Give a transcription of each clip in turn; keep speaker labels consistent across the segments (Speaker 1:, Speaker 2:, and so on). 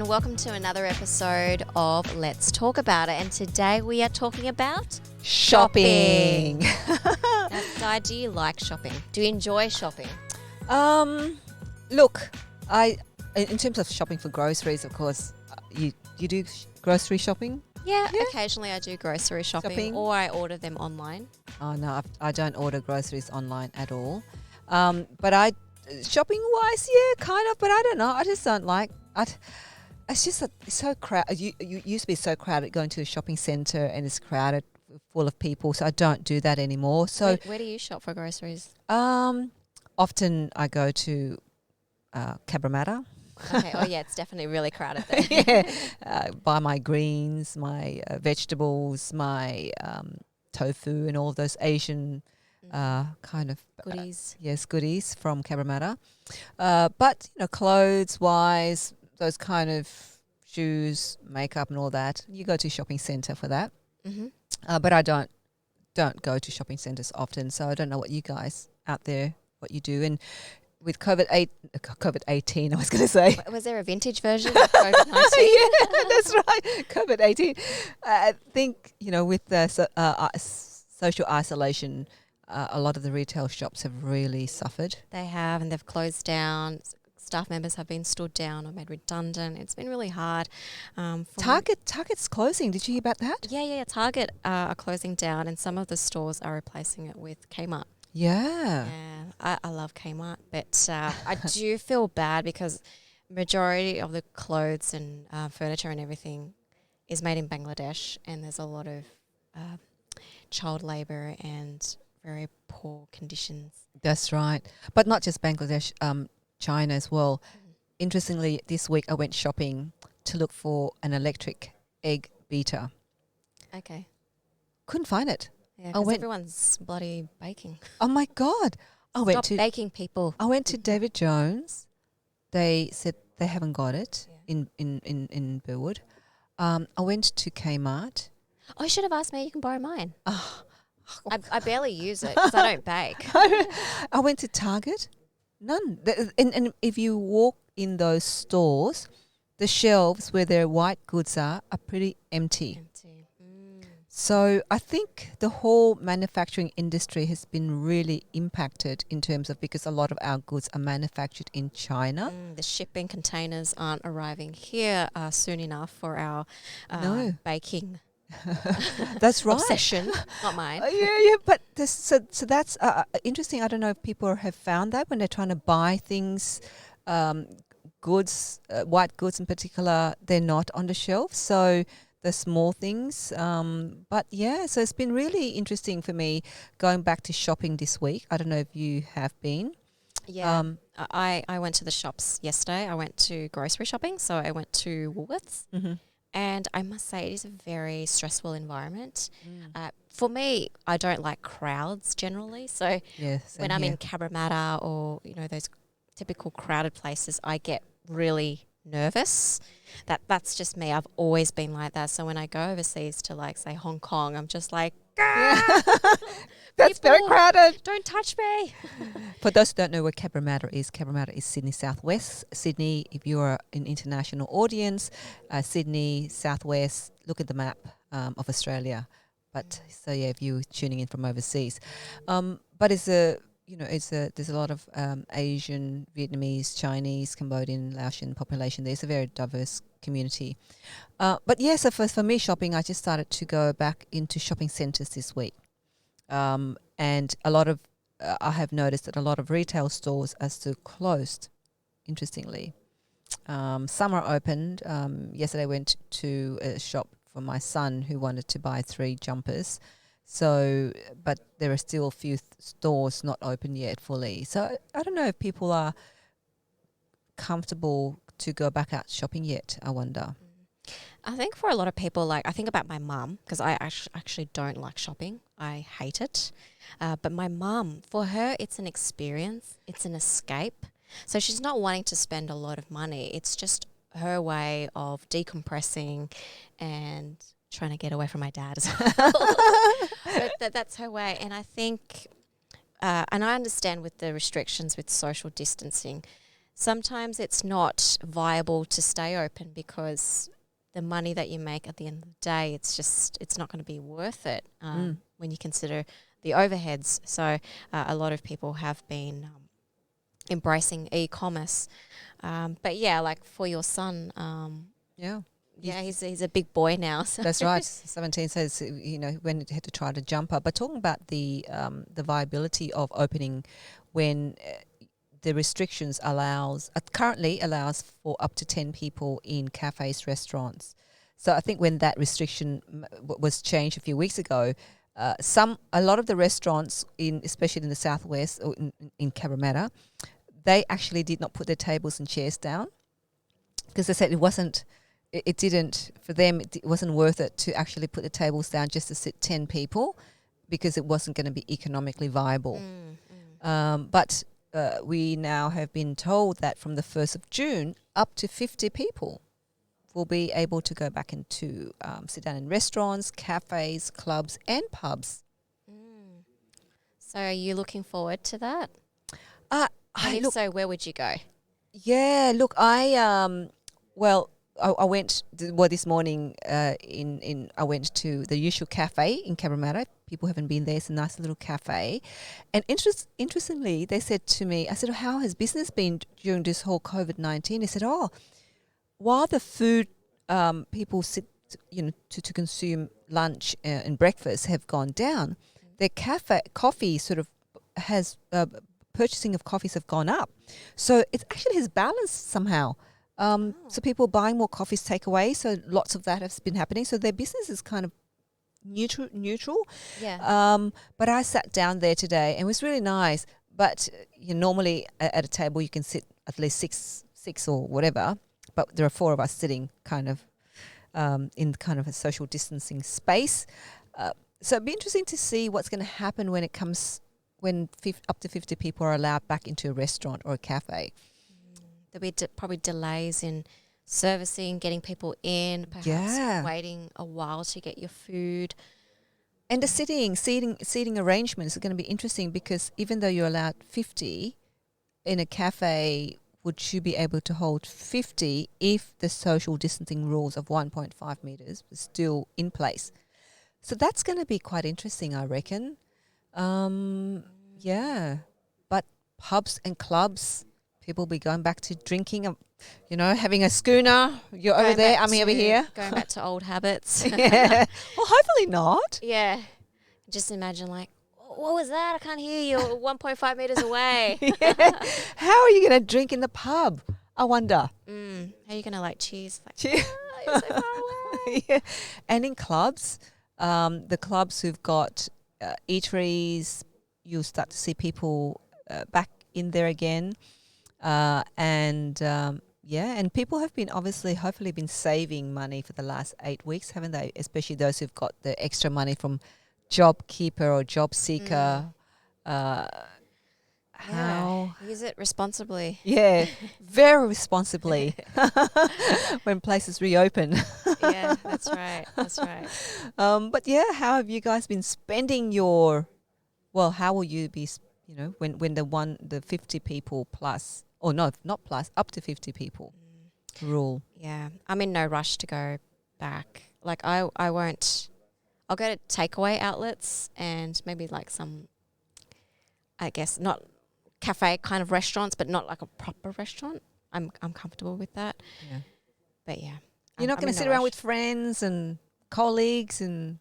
Speaker 1: and welcome to another episode of Let's Talk About It. And today we are talking about
Speaker 2: shopping.
Speaker 1: Now, Di, do you like shopping? Do you enjoy shopping?
Speaker 2: Look, in terms of shopping for groceries, of course, you do grocery shopping?
Speaker 1: Yeah, occasionally I do grocery shopping or I order them online.
Speaker 2: Oh, no, I don't order groceries online at all. But shopping-wise, yeah, kind of, but I don't know. I just don't like it's just it's so crowded. You used to be so crowded going to a shopping centre and it's crowded, full of people, so I don't do that anymore. So
Speaker 1: Where do you shop for groceries?
Speaker 2: Often I go to Cabramatta.
Speaker 1: Okay. Oh, yeah, it's definitely really crowded there.
Speaker 2: Buy my greens, my vegetables, my tofu and all of those Asian kind of
Speaker 1: Goodies.
Speaker 2: goodies from Cabramatta. But, clothes-wise, those kind of shoes, makeup and all that, you go to a shopping centre for that.
Speaker 1: Mm-hmm.
Speaker 2: But I don't go to shopping centres often, so I don't know what you guys out there, what you do. And with COVID-18, I was going to say.
Speaker 1: Was there a vintage version of COVID-19?
Speaker 2: Yeah, that's right. COVID-18. I think, with the social isolation, a lot of the retail shops have really suffered.
Speaker 1: They have, and they've closed down. Staff members have been stood down or made redundant. It's been really hard.
Speaker 2: Target's closing. Did you hear about that?
Speaker 1: Yeah. Target are closing down, and some of the stores are replacing it with Kmart.
Speaker 2: Yeah.
Speaker 1: I love Kmart, but I do feel bad because majority of the clothes and furniture and everything is made in Bangladesh, and there's a lot of child labour and very poor conditions.
Speaker 2: That's right. But not just Bangladesh, China as well. Interestingly, this week I went shopping to look for an electric egg beater.
Speaker 1: Okay.
Speaker 2: Couldn't find it.
Speaker 1: Yeah, because everyone's bloody baking.
Speaker 2: Oh my God.
Speaker 1: Stop baking, people.
Speaker 2: I went to David Jones. They said they haven't got it in Burwood. I went to Kmart.
Speaker 1: Oh, you should have asked me. You can borrow mine. I barely use it because I don't bake.
Speaker 2: I went to Target. None. And if you walk in those stores, the shelves where their white goods are pretty empty. So I think the whole manufacturing industry has been really impacted in terms of, because a lot of our goods are manufactured in China.
Speaker 1: The shipping containers aren't arriving here soon enough for our baking.
Speaker 2: That's right.
Speaker 1: Obsession, not mine.
Speaker 2: Yeah. But so that's interesting. I don't know if people have found that when they're trying to buy things, goods, white goods in particular, they're not on the shelf. So the small things. But yeah, so it's been really interesting for me going back to shopping this week. I don't know if you have been.
Speaker 1: Yeah. I went to the shops yesterday. I went to grocery shopping. So I went to Woolworths. Mm-hmm. And I must say, it is a very stressful environment. For me, I don't like crowds generally. So when I'm in Cabramatta or, those typical crowded places, I get really nervous. That's just me. I've always been like that. So when I go overseas to, say, Hong Kong, I'm just like,
Speaker 2: that's very crowded.
Speaker 1: Don't touch me.
Speaker 2: For those who don't know where Cabramatta is Sydney Southwest. Sydney, if you're an international audience, Sydney Southwest, look at the map of Australia. But so yeah, if you're tuning in from overseas, but there's a lot of Asian, Vietnamese, Chinese, Cambodian, Laotian population. There's a very diverse community. But yeah, so for me shopping, I just started to go back into shopping centres this week. And a lot of, I have noticed that a lot of retail stores are still closed, interestingly. Some are opened. Yesterday I went to a shop for my son who wanted to buy 3 jumpers. So, but there are still a few stores not open yet fully. So I don't know if people are comfortable to go back out shopping yet, I wonder.
Speaker 1: I think for a lot of people, I think about my mum, because I actually don't like shopping. I hate it. But my mum, for her, it's an experience. It's an escape. So she's not wanting to spend a lot of money. It's just her way of decompressing and trying to get away from my dad as well. But that's her way. And I think, and I understand with the restrictions with social distancing, sometimes it's not viable to stay open because the money that you make at the end of the day, it's not going to be worth it when you consider the overheads. So a lot of people have been embracing e-commerce. But yeah, like for your son, he's a big boy now. So.
Speaker 2: That's right. 17 says, when it had to try to jump up. But talking about the viability of opening when the restrictions currently allows for up to 10 people in cafes, restaurants. So I think when that restriction was changed a few weeks ago, a lot of the restaurants especially in the southwest or in Cabramatta, they actually did not put their tables and chairs down because they said it wasn't worth it to actually put the tables down just to sit 10 people because it wasn't going to be economically viable. But we now have been told that from the 1st of June, up to 50 people will be able to go back into sit down in restaurants, cafes, clubs and pubs.
Speaker 1: So are you looking forward to that? So where would you go?
Speaker 2: Yeah, look, I went this morning. I went to the usual cafe in Cabramatta. People haven't been there. It's a nice little cafe, and interestingly, they said to me, I said, "How has business been during this whole COVID-19?" They said, "Oh, while the food people sit, to consume lunch and breakfast have gone down, their coffee sort of has." Purchasing of coffees have gone up. So it actually has balanced somehow. So people buying more coffees take away. So lots of that has been happening. So their business is kind of neutral.
Speaker 1: Yeah.
Speaker 2: But I sat down there today and it was really nice. But normally at a table you can sit at least six or whatever. But there are 4 of us sitting kind of in kind of a social distancing space. So it'd be interesting to see what's going to happen when up to 50 people are allowed back into a restaurant or a cafe.
Speaker 1: There'll be probably delays in servicing, getting people in, perhaps waiting a while to get your food.
Speaker 2: And the seating arrangements are going to be interesting because even though you're allowed 50 in a cafe, would you be able to hold 50 if the social distancing rules of 1.5 meters was still in place? So that's going to be quite interesting, I reckon. Yeah, but pubs and clubs, people will be going back to drinking, having a schooner. You're over there, I'm over here.
Speaker 1: Going back to old habits.
Speaker 2: Yeah. Well, hopefully not.
Speaker 1: Yeah. Just imagine what was that? I can't hear you. 1.5 meters away.
Speaker 2: How are you going to drink in the pub? I wonder.
Speaker 1: How are you going to cheers?
Speaker 2: Cheers.
Speaker 1: You're so far away.
Speaker 2: Yeah. And in clubs, the clubs who've got eateries, you'll start to see people back in there again. And people have been hopefully been saving money for the last 8 weeks, haven't they? Especially those who've got the extra money from JobKeeper or JobSeeker.
Speaker 1: Use it responsibly.
Speaker 2: Yeah, very responsibly when places reopen.
Speaker 1: Yeah, that's right.
Speaker 2: But yeah, how have you guys been spending how will you be, when the 50 people plus, or no, not plus, up to 50 people rule?
Speaker 1: Yeah, I'm in no rush to go back. I won't, I'll go to takeaway outlets and maybe some, I guess, not cafe kind of restaurants, but not like a proper restaurant. I'm comfortable with that.
Speaker 2: Yeah.
Speaker 1: But yeah.
Speaker 2: You're not going to sit around with friends and colleagues and...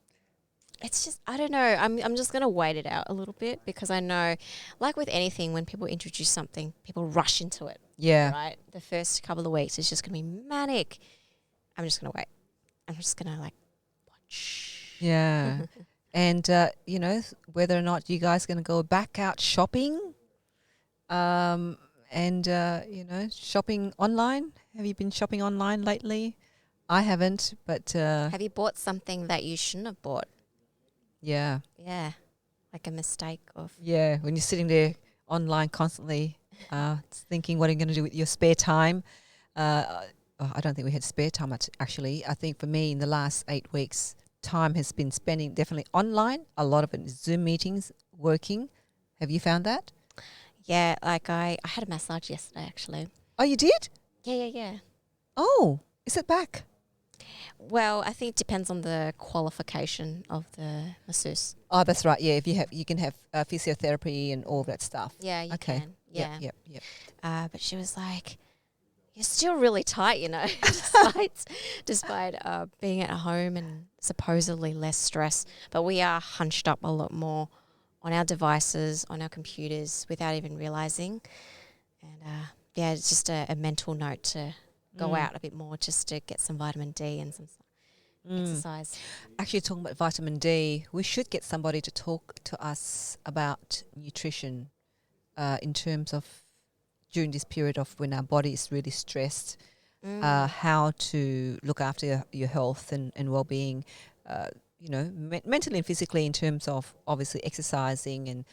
Speaker 1: It's just, I don't know. I'm just going to wait it out a little bit because I know, like with anything, when people introduce something, people rush into it.
Speaker 2: Yeah.
Speaker 1: Right? The first couple of weeks is just going to be manic. I'm just going to wait. I'm just going to watch.
Speaker 2: Yeah. And, whether or not you guys are going to go back out shopping shopping online. Have you been shopping online lately? I haven't, but...
Speaker 1: have you bought something that you shouldn't have bought?
Speaker 2: Yeah.
Speaker 1: Yeah. Like a mistake of...
Speaker 2: Yeah, when you're sitting there online constantly thinking what are you going to do with your spare time. I don't think we had spare time, actually. I think for me in the last 8 weeks, time has been spending definitely online. A lot of it is Zoom meetings, working. Have you found that?
Speaker 1: Yeah, I had a massage yesterday, actually.
Speaker 2: Oh, you did?
Speaker 1: Yeah.
Speaker 2: Oh, is it back?
Speaker 1: Well, I think it depends on the qualification of the masseuse.
Speaker 2: Oh, that's right. Yeah, if you can have physiotherapy and all that stuff.
Speaker 1: Yeah, you
Speaker 2: Okay.
Speaker 1: can. Yeah.
Speaker 2: Yep.
Speaker 1: But she was like, "You're still really tight, you know, despite being at home and supposedly less stress. But we are hunched up a lot more on our devices, on our computers, without even realizing. And it's just a mental note to go out a bit more, just to get some vitamin D and some exercise.
Speaker 2: Actually, talking about vitamin D, we should get somebody to talk to us about nutrition in terms of during this period of when our body is really stressed, how to look after your health and well-being, mentally and physically, in terms of obviously exercising and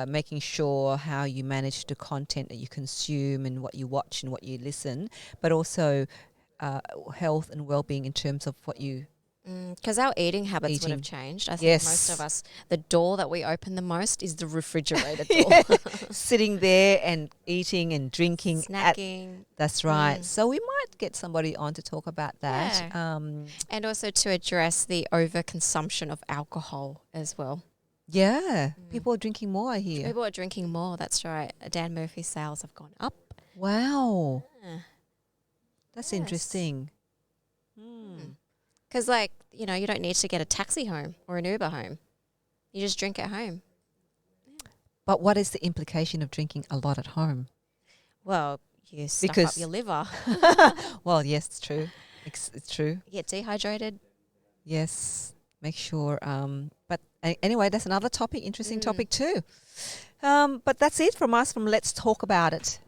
Speaker 2: making sure how you manage the content that you consume and what you watch and what you listen, but also health and well-being in terms of what you
Speaker 1: because our eating habits would have changed. I think most of us, the door that we open the most is the refrigerator door.
Speaker 2: Sitting there and eating and drinking.
Speaker 1: Snacking.
Speaker 2: That's right. So we might get somebody on to talk about that.
Speaker 1: Yeah. And also to address the overconsumption of alcohol as well.
Speaker 2: Yeah. People are drinking more, I hear.
Speaker 1: People are drinking more, that's right. Dan Murphy's sales have gone up.
Speaker 2: Wow.
Speaker 1: Yeah.
Speaker 2: That's interesting.
Speaker 1: Because, you don't need to get a taxi home or an Uber home. You just drink at home.
Speaker 2: But what is the implication of drinking a lot at home?
Speaker 1: Well, you stuff up your liver.
Speaker 2: Well, yes, it's true. It's true.
Speaker 1: You get dehydrated.
Speaker 2: Yes. Make sure. But anyway, that's another topic, interesting topic too. But that's it from us from Let's Talk About It.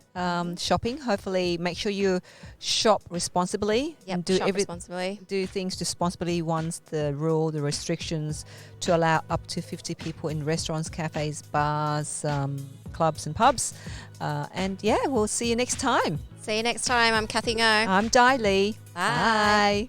Speaker 2: Shopping. Hopefully, make sure you shop responsibly.
Speaker 1: Yep,
Speaker 2: and
Speaker 1: shop responsibly.
Speaker 2: Do things responsibly once the restrictions to allow up to 50 people in restaurants, cafes, bars, clubs and pubs. We'll see you next time.
Speaker 1: See you next time. I'm Cathy Ngo.
Speaker 2: I'm Dai Le.
Speaker 1: Bye.
Speaker 2: Bye.